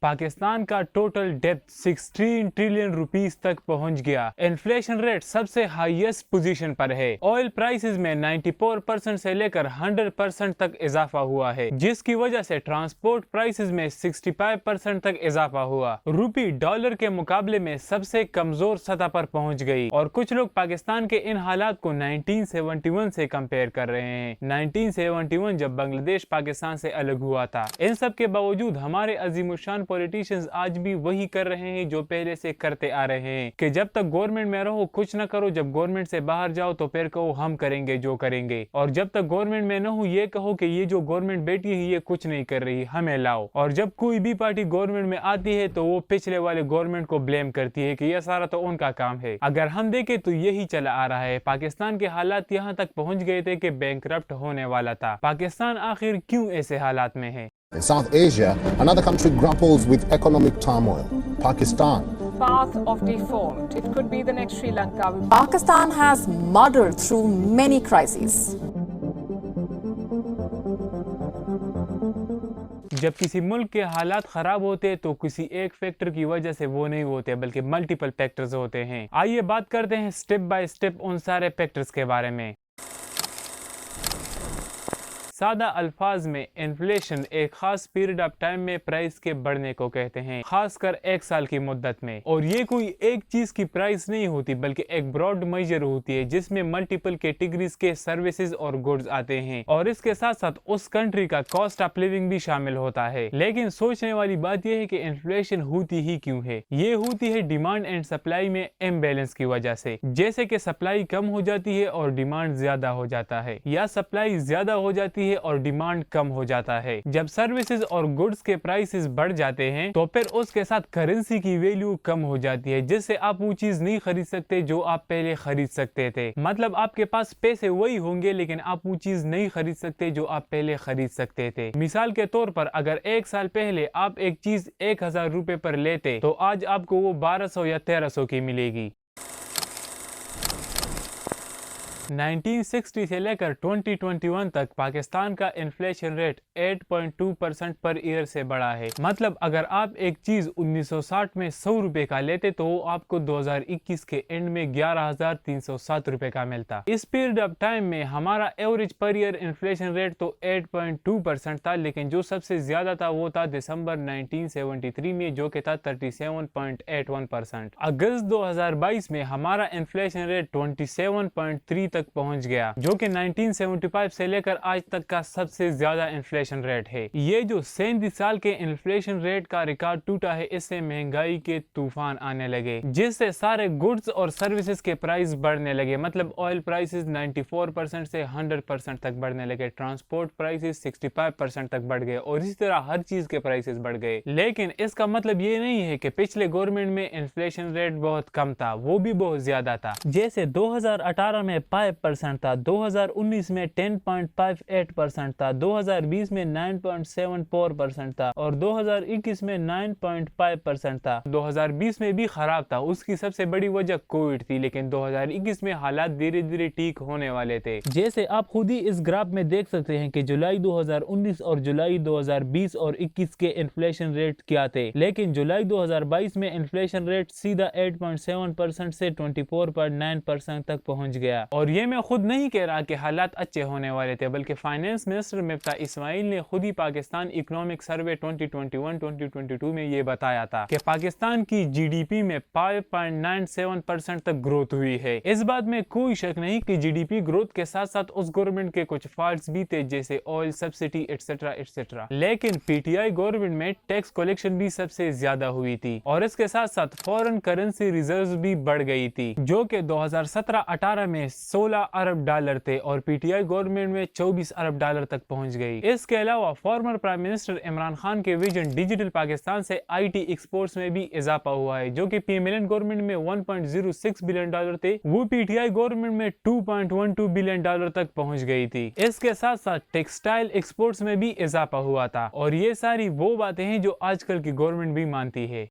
पाकिस्तान का total depth 16 trillion rupees तक पहुंच गया। इन्फ्लेशन रेट सबसे हाईएस्ट पोजीशन पर है। ऑयल प्राइसेस में 94% से लेकर 100% तक इजाफा हुआ है, जिसकी वजह से ट्रांसपोर्ट प्राइसेस में 65% तक इजाफा हुआ। रूपी डॉलर के मुकाबले में सबसे कमजोर सतह पर पहुंच गई और कुछ लोग पाकिस्तान के इन हालात को 1971 से कंपेयर कर रहे हैं। 1971 जब बांग्लादेश पाकिस्तान से अलग हुआ था। इन सब के बावजूद हमारे अजीमुशान पॉलिटिशियंस आज भी वही कर रहे हैं जो पहले से करते आ रहे हैं कि जब तक गवर्नमेंट में रहो कुछ न करो, जब गवर्नमेंट से बाहर जाओ तो फिर कहो हम करेंगे जो करेंगे, और जब तक गवर्नमेंट में न हो ये कहो कि ये जो गवर्नमेंट बैठी है ये कुछ नहीं कर रही, हमें लाओ। और जब कोई भी पार्टी गवर्नमेंट में आती है तो वो पिछले वाले गवर्नमेंट को ब्लेम करती है कि ये सारा तो उनका काम है। अगर हम देखें तो यही चला आ रहा है। पाकिस्तान के हालात यहाँ तक पहुँच गए थे कि बैंकरप्ट होने वाला था। पाकिस्तान आखिर क्यों ऐसे हालात में है? In South Asia, another country grapples with economic turmoil, Pakistan. Path of default. It could be the next Sri Lanka. Pakistan has muddled through many crises. जब किसी मुल्क के हालात खराब होते तो किसी एक फैक्टर की वजह से वो नहीं होते, बल्कि मल्टीपल फैक्टर्स होते हैं। आइए बात करते हैं स्टेप बाय स्टेप उन सारे फैक्टर्स के बारे में। सादा अल्फाज में इन्फ्लेशन एक खास पीरियड ऑफ टाइम में प्राइस के बढ़ने को कहते हैं, खासकर एक साल की मुद्दत में। और ये कोई एक चीज की प्राइस नहीं होती बल्कि एक ब्रॉड मेजर होती है जिसमें मल्टीपल कैटेगरीज के सर्विसेज और गुड्स आते हैं, और इसके साथ साथ उस कंट्री का कॉस्ट ऑफ लिविंग भी शामिल होता है। लेकिन सोचने वाली बात यह है कि इन्फ्लेशन होती ही क्यों है? ये होती है डिमांड एंड सप्लाई में इम्बैलेंस की वजह से। जैसे कि सप्लाई कम हो जाती है और डिमांड ज्यादा हो जाता है, या सप्लाई ज्यादा हो जाती है और डिमांड कम हो जाता है। जब सर्विसेज और गुड्स के प्राइसेस बढ़ जाते हैं तो फिर उसके साथ करेंसी की वैल्यू कम हो जाती है, जिससे आप वो चीज नहीं खरीद सकते जो आप पहले खरीद सकते थे। मतलब आपके पास पैसे वही होंगे लेकिन आप वो चीज नहीं खरीद सकते जो आप पहले खरीद सकते थे। मिसाल के तौर पर अगर एक साल पहले आप एक चीज 1000 रुपए पर लेते तो आज आपको वो 1200 या 1300 की मिलेगी। 1960 से लेकर 2021 तक पाकिस्तान का इन्फ्लेशन रेट 8.2% पर ईयर से बढ़ा है। मतलब अगर आप एक चीज 1960 में 100 रुपए का लेते तो वो आपको 2021 के एंड में 11,307 रुपए का मिलता। इस पीरियड ऑफ टाइम में हमारा average per year inflation rate तो 8.2% था, लेकिन जो सबसे ज्यादा था वो था दिसंबर 1973 में, जो कि था 37.81%। अगस्त 2022 में हमारा इन्फ्लेशन रेट 27.3 तक पहुंच गया, जो कि 1975 से लेकर आज तक का सबसे ज्यादा इन्फ्लेशन रेट है। ये जो 37 साल के इन्फ्लेशन रेट का रिकॉर्ड टूटा है, इससे महंगाई के तूफान आने लगे, जिससे सारे गुड्स और सर्विसेज के प्राइस बढ़ने लगे। मतलब ऑयल प्राइसेस 94% से 100% तक बढ़ने लगे, ट्रांसपोर्ट प्राइसेस 65% तक बढ़ गए, और इसी तरह हर चीज के प्राइसेस बढ़ गए। लेकिन इसका मतलब ये नहीं है कि पिछले गवर्नमेंट में इन्फ्लेशन रेट बहुत कम था, वो भी बहुत ज्यादा था। जैसे 2018 में 5% था, 2019 में 10.58% था, 2020 में 9.74% था, और 2021 में 9.5% था। 2020 में भी खराब था, उसकी सबसे बड़ी वजह कोविड थी, लेकिन 2021 में हालात धीरे धीरे ठीक होने वाले थे। जैसे आप खुद ही इस ग्राफ में देख सकते हैं कि जुलाई 2019 और जुलाई 2020 और 21 के इन्फ्लेशन रेट क्या थे, लेकिन जुलाई 2022 में इन्फ्लेशन रेट सीधा 8.7% से 24.9% तक पहुंच गया। और ये मैं खुद नहीं कह रहा कि हालात अच्छे होने वाले थे, बल्कि फाइनेंस मिनिस्टर मिफ्ता इस्माइल ने खुद ही पाकिस्तान इकोनॉमिक सर्वे 2021-2022 में ये बताया था कि पाकिस्तान की जीडीपी में 5.97% तक ग्रोथ हुई है। इस बात में कोई शक नहीं कि जीडीपी ग्रोथ के साथ साथ उस गवर्नमेंट के कुछ फॉल्ट्स भी थे, जैसे ऑयल सब्सिडी एटसेट्रा एटसेट्रा। लेकिन पीटीआई गवर्नमेंट में टैक्स कलेक्शन भी सबसे ज्यादा हुई थी, और इसके साथ साथ फॉरेन करेंसी रिजर्व्स भी बढ़ गई थी, जो कि 2017-18 में 16 अरब डॉलर थे और पीटीआई गवर्नमेंट में 24 अरब डॉलर तक पहुंच गई। इसके अलावा former prime minister Imran Khan के विजन डिजिटल पाकिस्तान से आईटी एक्सपोर्ट्स में भी इजाफा हुआ है, जो कि पीएमएलएन गवर्नमेंट में 1.06 बिलियन डॉलर थे, वो पीटीआई गवर्नमेंट में 2.12 बिलियन डॉलर तक पहुंच गई थी। इसके साथ साथ टेक्सटाइल एक्सपोर्ट्स में भी इजाफा हुआ था, और ये सारी वो बातें हैं जो आजकल की गवर्नमेंट भी मानती है।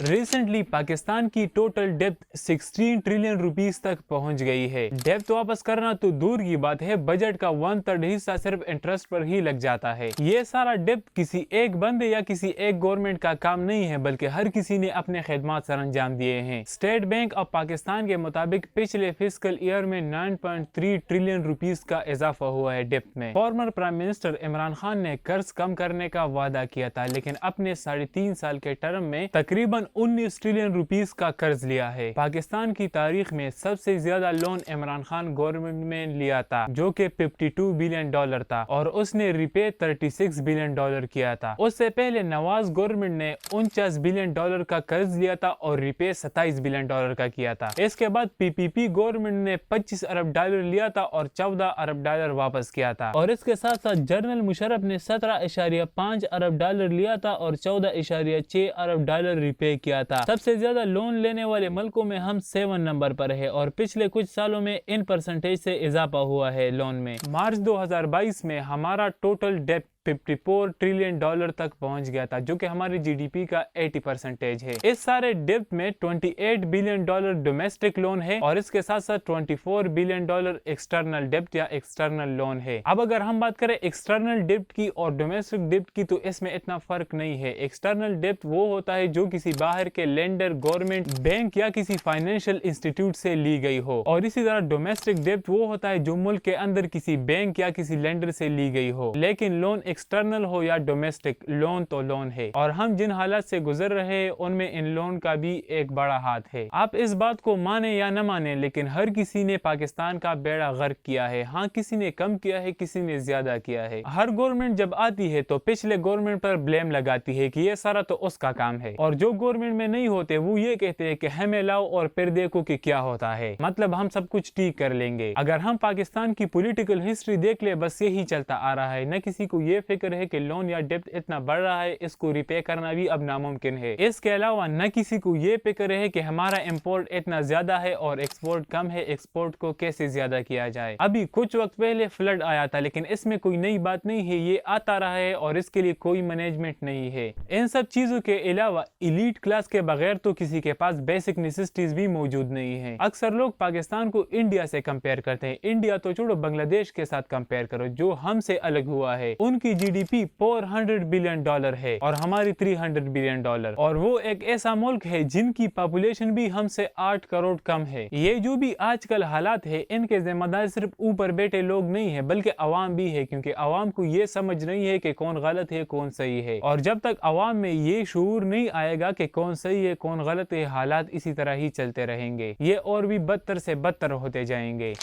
रिसेंटली पाकिस्तान की टोटल डेप्थ 16 ट्रिलियन रुपीस तक पहुंच गई है। डेप्थ वापस करना तो दूर की बात है, बजट का 1/3 हिस्सा सिर्फ इंटरेस्ट पर ही लग जाता है। ये सारा डेप्थ किसी एक बंदे या किसी एक गवर्नमेंट का काम नहीं है, बल्कि हर किसी ने अपने खिदमात सर अंजाम दिए हैं। स्टेट बैंक ऑफ पाकिस्तान के मुताबिक पिछले फिस्कल ईयर में 9.3 ट्रिलियन रुपीस का इजाफा हुआ है डेप्थ में। Former prime minister Imran Khan ने कर्ज कम करने का वादा किया था, लेकिन अपने 3.5 साल के टर्म में तकरीबन 19 ट्रिलियन रुपीस का कर्ज लिया है। पाकिस्तान की तारीख में सबसे ज्यादा लोन इमरान खान गवर्नमेंट में लिया था, जो कि 52 बिलियन डॉलर था, और उसने रिपे 36 बिलियन डॉलर किया था। उससे पहले नवाज गवर्नमेंट ने 49 बिलियन डॉलर का कर्ज लिया था और रिपे 27 बिलियन डॉलर का किया था। इसके बाद पीपीपी गवर्नमेंट ने 25 अरब डॉलर लिया था और 14 अरब डॉलर वापस किया था। और इसके साथ साथ जनरल मुशर्रफ ने 17.5 अरब डॉलर लिया था और 14.6 अरब डॉलर रिपे किया था। सबसे ज्यादा लोन लेने वाले मुल्कों में हम 7 नंबर पर है और पिछले कुछ सालों में इन परसेंटेज से इजाफा हुआ है लोन में। मार्च 2022 में हमारा टोटल डेप्थ 54 ट्रिलियन डॉलर तक पहुंच गया था, जो कि हमारी जीडीपी का 80% है। इस सारे डेप्थ में 28 बिलियन डॉलर डोमेस्टिक लोन है और इसके साथ साथ 24 बिलियन डॉलर एक्सटर्नल डेप्थ या एक्सटर्नल लोन है। अब अगर हम बात करें एक्सटर्नल डेप्थ की और डोमेस्टिक डेप्थ की, तो इसमें इतना फर्क नहीं है। एक्सटर्नल डेप्थ वो होता है जो किसी बाहर के लेंडर, गवर्नमेंट, बैंक या किसी फाइनेंशियल इंस्टीट्यूट से ली गई हो, और इसी तरह डोमेस्टिक डेप्थ वो होता है जो मुल्क के अंदर किसी बैंक या किसी लेंडर से ली गई हो। लेकिन लोन एक्सटर्नल हो या डोमेस्टिक, लोन तो लोन है, और हम जिन हालात से गुजर रहे हैं उनमें इन लोन का भी एक बड़ा हाथ है। आप इस बात को माने या न माने, लेकिन हर किसी ने पाकिस्तान का बेड़ा गर्क किया है। हाँ, किसी ने कम किया है, किसी ने ज्यादा किया है। हर गवर्नमेंट जब आती है तो पिछले गवर्नमेंट पर ब्लेम लगाती है कि ये सारा तो उसका काम है, और जो गवर्नमेंट में नहीं होते वो ये कहते हैं कि हमें लाओ और फिर देखो कि क्या होता है, मतलब हम सब कुछ ठीक कर लेंगे। अगर हम पाकिस्तान की पॉलिटिकल हिस्ट्री देख ले, बस यही चलता आ रहा है। न किसी को ये फिक्र है कि लोन या डेप्थ इतना बढ़ रहा है, इसको रिपे करना भी अब नामुमकिन है। इसके अलावा न किसी को ये फिक्र है कि हमारा इंपोर्ट इतना ज्यादा है और एक्सपोर्ट कम है, एक्सपोर्ट को कैसे ज्यादा किया जाए। अभी कुछ वक्त पहले फ्लड आया था, लेकिन इसमें कोई नई बात नहीं है, ये आता रहा है और इसके लिए कोई मैनेजमेंट नहीं है। इन सब चीजों के अलावा एलीट क्लास के बगैर तो किसी के पास बेसिक नेसेसिटीज भी मौजूद नहीं है। अक्सर लोग पाकिस्तान को इंडिया से कंपेयर करते हैं। इंडिया तो छोड़ो, बांग्लादेश के साथ कंपेयर करो जो हमसे अलग हुआ है। उनकी जीडीपी 400 बिलियन डॉलर है और हमारी 300 बिलियन डॉलर, और वो एक ऐसा मुल्क है जिनकी पॉपुलेशन भी हमसे 8 करोड़ कम है। ये जो भी आजकल हालात है, इनके जिम्मेदार सिर्फ ऊपर बैठे लोग नहीं है, बल्कि अवाम भी है, क्योंकि अवाम को ये समझ नहीं है कि कौन गलत है कौन सही है। और जब तक अवाम में ये शऊर नहीं आएगा कि कौन सही है कौन गलत है, हालात इसी तरह ही चलते रहेंगे। ये और भी बदतर से बदतर होते जाएंगे।